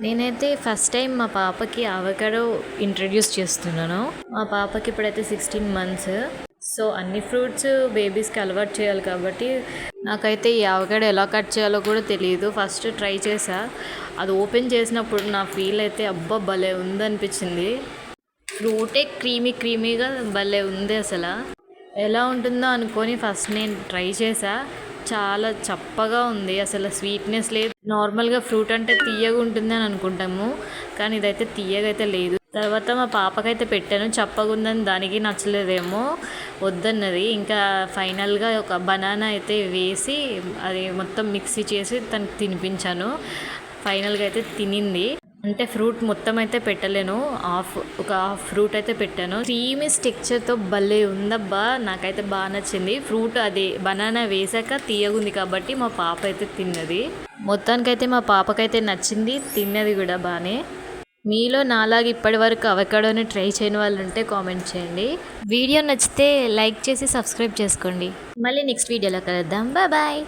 నేనైతే first time మా పాపకి అవకాడో ఇంట్రడ్యూస్ చేస్తున్నాను. మా పాపకి ఇప్పుడైతే 16 మంత్స్. సో అన్ని ఫ్రూట్స్ బేబీస్కి అలవాటు చేయాలి కాబట్టి నాకైతే ఈ అవకాడో ఎలా కట్ చేయాలో కూడా తెలియదు. ఫస్ట్ ట్రై చేసా. అది ఓపెన్ చేసినప్పుడు నా ఫీల్ అయితే అబ్బా భలే ఉందనిపించింది. ఫ్రూటే క్రీమీగా భలే ఉంది అసలు. ఎలా ఉంటుందో అనుకొని ఫస్ట్ నేను ట్రై చేసా. చాలా చప్పగా ఉంది, అసలు స్వీట్నెస్ లేదు. నార్మల్గా ఫ్రూట్ అంటే తీయగా ఉంటుంది అని అనుకుంటాము, కానీ ఇదైతే తీయగా అయితే లేదు. తర్వాత మా పాపకైతే పెట్టాను, చప్పగా ఉందని దానికి నచ్చలేదేమో వద్దన్నది. ఇంకా ఫైనల్గా ఒక బనానా అయితే వేసి అది మొత్తం మిక్సీ చేసి తనకి తినిపించాను. ఫైనల్గా అయితే తినింది. అంటే ఫ్రూట్ మొత్తం అయితే పెట్టలేను, ఒక హాఫ్ ఫ్రూట్ అయితే పెట్టాను. క్రీమీ టెక్స్చర్తో భలే ఉందబ్బా, నాకైతే బాగా నచ్చింది. ఫ్రూట్ అది బనానా వేసాక తీయగుంది కాబట్టి మా పాప అయితే తిన్నది. మొత్తానికైతే మా పాపకైతే నచ్చింది, తిన్నది కూడా బాగానే. మీలో నాలాగా ఇప్పటి వరకు అవకాడోని ట్రై చేయని వాళ్ళు ఉంటే కామెంట్ చేయండి. వీడియో నచ్చితే లైక్ చేసి సబ్స్క్రైబ్ చేసుకోండి. మళ్ళీ నెక్స్ట్ వీడియోలో కలుద్దాం. బాయ్.